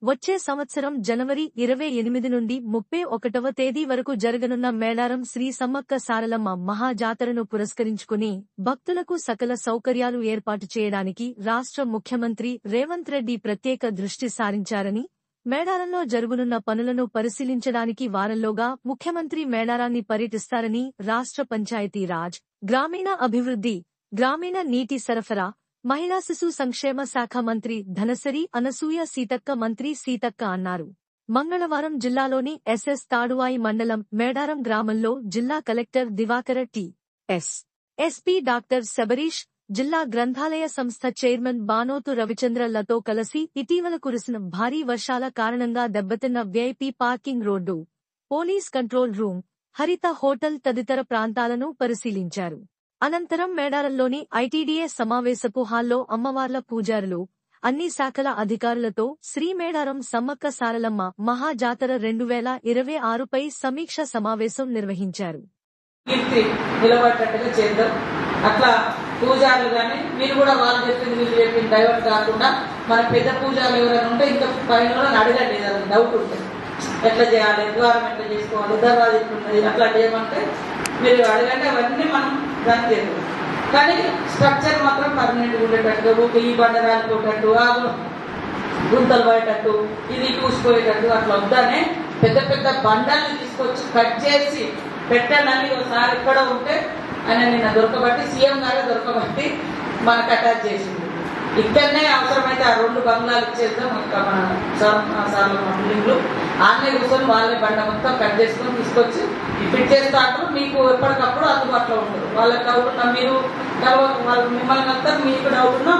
వచ్చే సంవత్సరం జనవరి 28 నుండి 31వ తేదీ వరకు జరగనున్న మేడారం శ్రీ సమ్మక్క సారలమ్మ మహాజాతరను పురస్కరించుకుని భక్తులకు సకల సౌకర్యాలు ఏర్పాటు చేయడానికి రాష్ట్ర ముఖ్యమంత్రి రేవంత్ రెడ్డి ప్రత్యేక దృష్టి సారించారని, మేడారంలో జరుగునున్న పనులను పరిశీలించడానికి వారంలోగా ముఖ్యమంత్రి మేడారాన్ని పర్యటిస్తారని రాష్ట్ర పంచాయతీరాజ్, గ్రామీణ అభివృద్ధి, గ్రామీణ నీటి సరఫరా, మహిళా శిశు సంక్షేమ శాఖ మంత్రి ధనసరి అనసూయ సీతక్క మంత్రి సీతక్క అన్నారు. మంగళవారం జిల్లాలోని ఎస్ఎస్ తాడువాయి మండలం మేడారం గ్రామంలో జిల్లా collector Divakara TS. SP doctor Shabarish, జిల్లా గ్రంథాలయ సంస్థ చైర్మన్ బానోతు రవిచంద్రలతో కలిసి ఇటీవల కురిసిన భారీ వర్షాల కారణంగా దెబ్బతిన్న VIP parking road, police control room, హరిత హోటల్ తదితర ప్రాంతాలను పరిశీలించారు. అనంతరం మేడారంలోని ఐటీడీఏ సమావేశపు హాల్లో అమ్మవార్ల పూజారులు, అన్ని శాఖల అధికారులతో శ్రీ మేడారం సమ్మక్క సారలమ్మ మహాజాతర 2026పై సమీక్ష సమావేశం నిర్వహించారు. అట్లా పూజారులు కానీ మీరు కూడా వాళ్ళు చెప్పింది వీళ్ళు చెప్పింది డైవర్ట్ కాకుండా మన పెద్ద పూజారులు ఎవరైనా ఉంటే ఇంకా పైన అడగండి, ఏదైనా డౌట్ ఉంటుంది ఎట్లా చేయాలి, ద్వారం ఎట్లా చేసుకోవాలి, దర్వాజ ఎట్లున్నది అట్లాంటి ఏమంటే మీరు అడగండి. అవన్నీ మనం దాన్ని చేద్దాం. కానీ స్ట్రక్చర్ మాత్రం పర్మనెంట్గా ఉండేటట్టు, ఈ బండరాలు పోయేటట్టు, ఆ గుంతలు పోయేటట్టు, ఇది కూసిపోయేటట్టు అట్లా వద్దానే పెద్ద పెద్ద బండల్ని తీసుకొచ్చి కట్ చేసి పెట్టాలని ఒకసారి ఎక్కడ ఉంటే ఆయన నిన్న దొరకబట్టి సీఎం గారే దొరకబట్టి మనకు అటాచ్ చేసింది. ఇక్కడనే అవసరమైతే ఆ 2 బంగ్లాలు ఇచ్చేద్దాం. మన సార్లు బిల్డింగ్లు ఆన్నే కూర్చొని వాళ్ళే బండ మొత్తం కట్ చేసుకొని తీసుకొచ్చి ఫిట్ చేస్తా అంటారు. మీకు ఎప్పటికప్పుడు అందుబాటులో ఉంటారు. వాళ్ళకి డౌట్ ఉన్నా మీరు వాళ్ళు మిమ్మల్ని అంతా మీకు డౌట్ ఉన్నా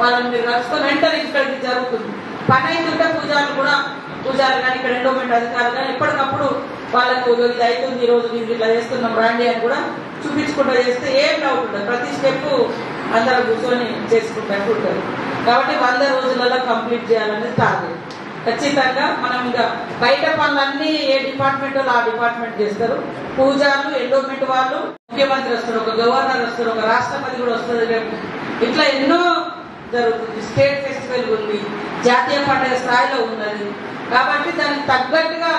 వాళ్ళని మీరు కలుసుకొని వెంటనే ఇక్కడికి జరుగుతుంది. పని అవుతుంటే పూజారులు కానీ ఇక్కడ ఎండోమెంట్ అధికారులు కానీ ఎప్పటికప్పుడు వాళ్ళకు ఇది అవుతుంది, ఈ రోజు మీరు ఇట్లా చేస్తున్నాం రాండి అని కూడా చూపించుకుంటూ చేస్తే ఏం డౌట్ ఉంటుంది. ప్రతి స్టెప్ అందరూ కూర్చొని చేసుకుంటూ ఉంటారు. కాబట్టి 100 రోజులలో కంప్లీట్ చేయాలనేది టార్గెట్. ఖచ్చితంగా మనం ఇంకా బయట పనులన్నీ ఏ డిపార్ట్మెంట్ వాళ్ళు ఆ డిపార్ట్మెంట్ చేస్తారు. పూజారులు, ఎండోమెంట్ వాళ్ళు, ముఖ్యమంత్రి వస్తారు, ఒక గవర్నర్ వస్తారు, ఒక రాష్ట్రపతి కూడా వస్తుంది. ఇట్లా ఎన్నో జరుగుతుంది. స్టేట్ ఫెస్టివల్ ఉంది, జాతీయ పండుగ స్థాయిలో ఉన్నది. కాబట్టి దానికి తగ్గట్టుగా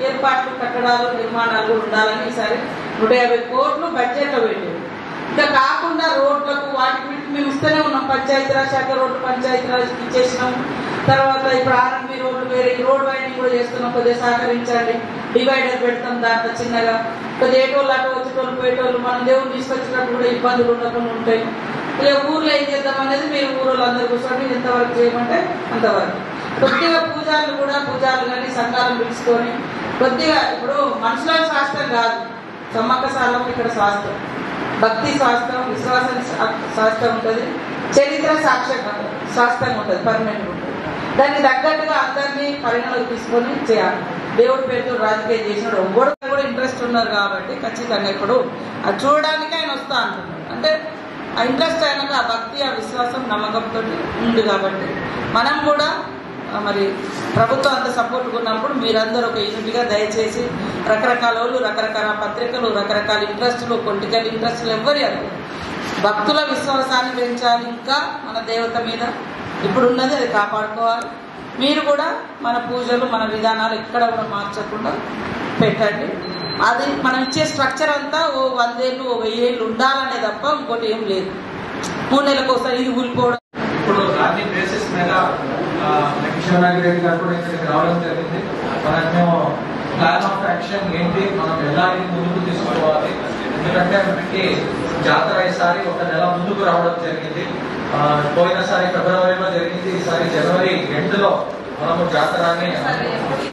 ఏర్పాట్లు, కట్టడాలు, నిర్మాణాలు కూడా ఉండాలని ఈసారి 150 కోట్లు బడ్జెట్లో పెట్టారు. ఇంకా కాకుండా రోడ్లకు వాటికి మేము ఇస్తూనే ఉన్నాం. పంచాయతీరాజ్ శాఖ రోడ్లు పంచాయతీరాజ్ ఇచ్చేసినాం. తర్వాత ఇప్పుడు ఆర్ఎంపీ రోడ్లు వేరే రోడ్ వైండింగ్ కూడా చేస్తున్నాం. కొద్దిగా సహకరించండి, డివైడర్ పెడతాం దాంట్లో చిన్నగా. కొద్దిగా ఏటోళ్ళు అటు వచ్చేటోళ్ళు పోయేటోళ్ళు మనం దేవుని తీసుకొచ్చినప్పుడు కూడా ఇబ్బందులు ఉండకుండా ఉంటాయి. ఇక ఊర్లో ఏం చేద్దాం అనేది మీరు ఊళ్ళో అందరూ కూర్చొని ఎంతవరకు చేయమంటే అంతవరకు. కొద్దిగా పూజారులు కానీ సంఘాలను పిలుచుకొని కొద్దిగా ఇప్పుడు మనుషుల శాస్త్రం కాదు, సమ్మక్క సారలమ్మ ఇక్కడ శాస్త్రం, భక్తి శాస్త్రం, విశ్వాసం శాస్త్రం ఉంటుంది, చరిత్ర శాస్త్రం ఉంటుంది, పర్మనెంట్ ఉంటుంది. దానికి తగ్గట్టుగా అందరినీ పరిగణలోకి తీసుకొని చేయాలి. దేవుడి పేరుతో రాజకీయం చేసినాడు ఒక్కడు కూడా ఇంట్రెస్ట్ ఉన్నారు కాబట్టి ఖచ్చితంగా ఇప్పుడు అది చూడడానికి ఆయన వస్తా అంటున్నాడు. అంటే ఆ ఇంట్రెస్ట్ అయినాక ఆ భక్తి, ఆ విశ్వాసం, నమ్మకంతో ఉంది కాబట్టి మనం కూడా మరి ప్రభుత్వం అంత సపోర్ట్గా ఉన్నప్పుడు మీరందరూ ఒక యూనిట్గా దయచేసి రకరకాల వాళ్ళు, రకరకాల పత్రికలు, రకరకాల ఇంట్రెస్టులు, పొలిటికల్ ఇంట్రెస్టులు ఎవ్వరి అన్నారు. భక్తుల విశ్వాసాన్ని పెంచాలి. ఇంకా మన దేవత మీద ఇప్పుడున్నది అది కాపాడుకోవాలి. మీరు కూడా మన పూజలు, మన విధానాలు ఎక్కడ కూడా మార్చకుండా పెట్టండి. అది మనం ఇచ్చే స్ట్రక్చర్ అంతా ఓ 100 ఏళ్ళు, ఓ 1000 ఏళ్ళు ఉండాలనే తప్ప ఇంకోటి ఏం లేదు. 3 నెలలకు ఒకసారి ఇది కూలిపోవడం. ఇప్పుడు అన్ని ప్లేసెస్ మీద కిషోర్ రెడ్డి గారు కూడా ఇక్కడికి రావడం జరిగింది. మనము ప్లాన్ ఆఫ్ యాక్షన్ ఏంటి, మనం ఎలా ముందుకు తీసుకోవాలి. ఎందుకంటే మనకి జాతర ఈసారి 1 నెల ముందుకు రావడం జరిగింది. పోయినసారి ఫిబ్రవరిలో జరిగింది, ఈసారి జనవరి ఎండ్లో మనము జాతరని